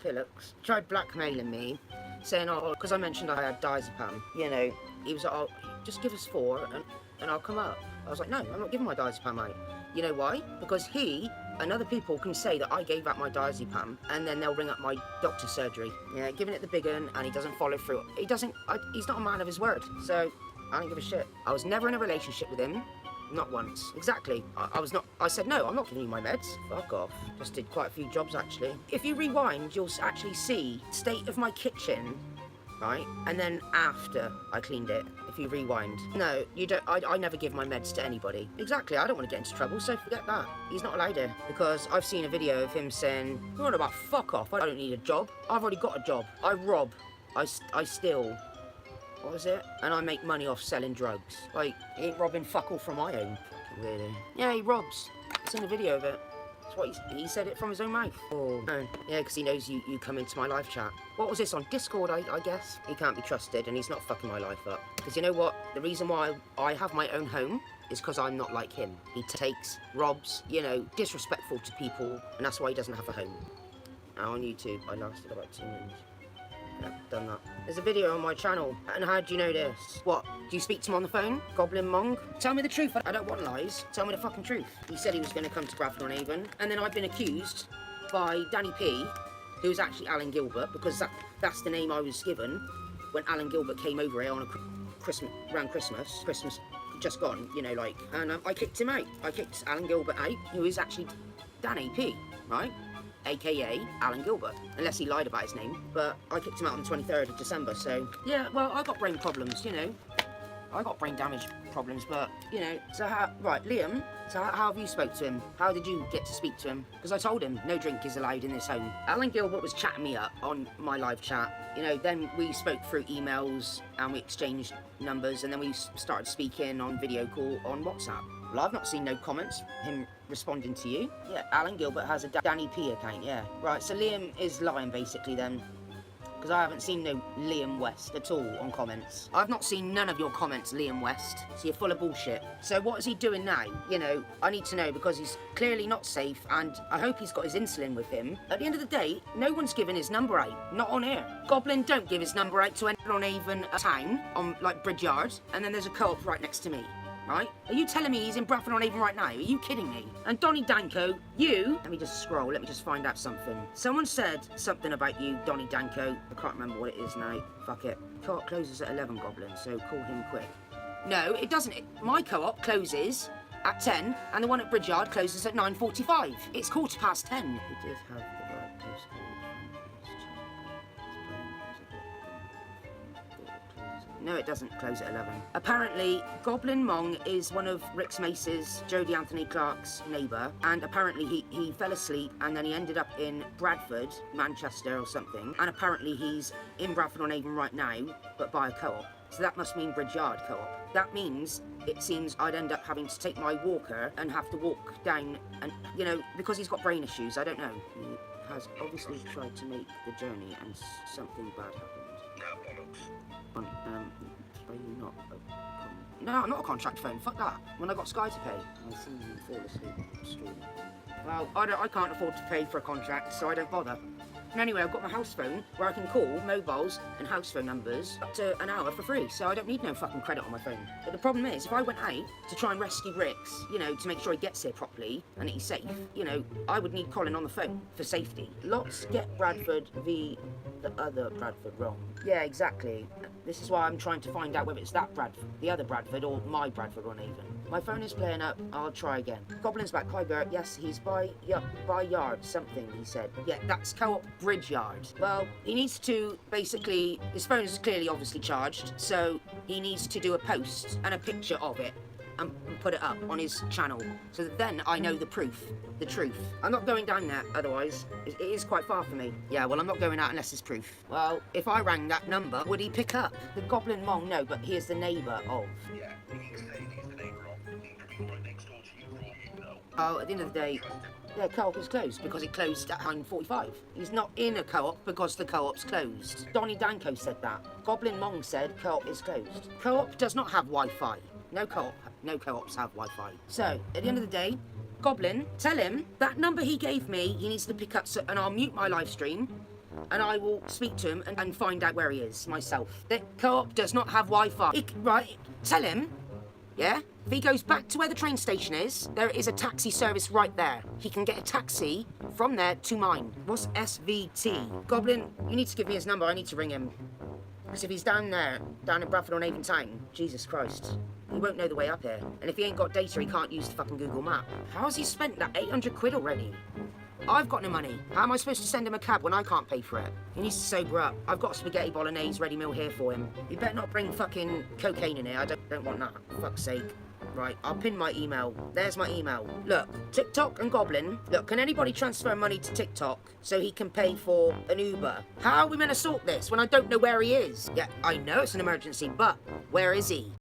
Phillips tried blackmailing me, saying, oh, because I mentioned I had diazepam, you know, he was like, oh, just give us 4 and I'll come up. I was like, no, I'm not giving my diazepam out. You know why? Because he and other people can say that I gave out my diazepam and then they'll ring up my doctor's surgery. Yeah, giving it the big un, and he doesn't follow through. He's not a man of his word, so I don't give a shit. I was never in a relationship with him. Not once. Exactly. I said, no, I'm not giving you my meds. Fuck off. Just did quite a few jobs, actually. If you rewind, you'll actually see the state of my kitchen, right? And then after I cleaned it, if you rewind. No, you don't. I never give my meds to anybody. Exactly. I don't want to get into trouble, so forget that. He's not allowed here. Because I've seen a video of him saying, you're on about fuck off. I don't need a job. I've already got a job. I rob. I steal. What was it? And I make money off selling drugs. Like, he ain't robbing fuck all from my own. Really? Yeah, he robs. It's in a video of it. That's what he said it from his own mouth. Oh. Yeah, because he knows you come into my live chat. What was this, on Discord, I guess? He can't be trusted, and he's not fucking my life up. Because you know what? The reason why I have my own home is because I'm not like him. He takes, robs, you know, disrespectful to people, and that's why he doesn't have a home. Now on YouTube, I lasted about 2 minutes. Done that. There's a video on my channel. And how do you know this? What? Do you speak to him on the phone? Goblin Mong? Tell me the truth. I don't want lies. Tell me the fucking truth. He said he was going to come to Bradford-on-Avon. And then I've been accused by Danny P, who was actually Alan Gilbert, because that's the name I was given when Alan Gilbert came over here on around Christmas just gone, you know, like, and I kicked him out. I kicked Alan Gilbert out, who is actually Danny P, right? AKA Alan Gilbert, unless he lied about his name, but I kicked him out on the 23rd of December, so yeah, well, I got brain problems, you know, I got brain damage problems, but, you know, so right, Liam, so how have you spoke to him? How did you get to speak to him? Because I told him, no drink is allowed in this home. Alan Gilbert was chatting me up on my live chat, you know, then we spoke through emails, and we exchanged numbers, and then we started speaking on video call on WhatsApp. Well, I've not seen no comments, him responding to you. Yeah, Alan Gilbert has a Danny P account, yeah. Right, so Liam is lying basically then. Because I haven't seen no Liam West at all on comments. I've not seen none of your comments, Liam West. So you're full of bullshit. So what is he doing now? You know, I need to know, because he's clearly not safe, and I hope he's got his insulin with him. At the end of the day, no one's giving his number out. Not on air. Goblin don't give his number out to anyone on Avon town, on like Bridge Yard, and then there's a co-op right next to me. Right? Are you telling me he's in Bradford-on-Avon right now? Are you kidding me? And Donnie Danko, you... Let me just scroll. Let me just find out something. Someone said something about you, Donnie Danko. I can't remember what it is now. Fuck it. Co-op closes at 11, Goblin, so call him quick. No, it doesn't. My co-op closes at 10, and the one at Bridgyard closes at 9:45. It's 10:15. He did have the right postcode. No, it doesn't close at 11. Apparently, Goblin Mong is one of RixMace's, Jodie Anthony Clark's neighbour, and apparently he fell asleep and then he ended up in Bradford, Manchester or something, and apparently he's in Bradford-on-Avon right now, but by a co-op. So that must mean Bridge Yard co-op. That means, it seems, I'd end up having to take my walker and have to walk down, and, you know, because he's got brain issues, I don't know. He has obviously tried to make the journey and something bad happened. Are you not No, I'm not a contract phone, fuck that. When I got Sky to pay. I see you fall asleep on the street. Well, I can't afford to pay for a contract, so I don't bother. And anyway, I've got my house phone where I can call mobiles and house phone numbers up to an hour for free, so I don't need no fucking credit on my phone. But the problem is, if I went out to try and rescue Rix, you know, to make sure he gets here properly and he's safe, you know, I would need Colin on the phone for safety. Lots get Bradford v the other Bradford wrong. Yeah, exactly. This is why I'm trying to find out whether it's that Bradford, the other Bradford, or my Bradford-on-Avon. My phone is playing up. I'll try again. Goblin's back. Hi, Gert. Yes, he's by yard something, he said. Yeah, that's co-op Bridge Yard. Well, he needs to basically, his phone is clearly obviously charged, so he needs to do a post and a picture of it and put it up on his channel, so that then I know the truth. I'm not going down there otherwise. It is quite far for me. Yeah, well, I'm not going out unless there's proof. Well, if I rang that number, would he pick up? The Goblin Mong, no, but he is the neighbour of. Yeah, he's the neighbour of. He's right next door to you, for all you know. Oh, at the end of the day, yeah, co-op is closed because it closed at 9:45. He's not in a co-op because the co-op's closed. Donnie Danko said that. Goblin Mong said co-op is closed. Co-op does not have Wi-Fi. No co-ops have Wi-Fi. So, at the end of the day, Goblin, tell him that number he gave me, he needs to pick up, and I'll mute my live stream, and I will speak to him and find out where he is myself. The co-op does not have Wi-Fi. Right, tell him, yeah? If he goes back to where the train station is, there is a taxi service right there. He can get a taxi from there to mine. What's SVT? Goblin, you need to give me his number. I need to ring him. Because if he's down there, down in Bradford on Avon Town, Jesus Christ, he won't know the way up here. And if he ain't got data, he can't use the fucking Google map. How has he spent that 800 quid already? I've got no money. How am I supposed to send him a cab when I can't pay for it? He needs to sober up. I've got spaghetti bolognese ready meal here for him. You better not bring fucking cocaine in here. I don't want that, for fuck's sake. Right, I'll pin my email. There's my email. Look, TikTok and Goblin. Look, can anybody transfer money to TikTok so he can pay for an Uber? How are we meant to sort this when I don't know where he is? Yeah, I know it's an emergency, but where is he?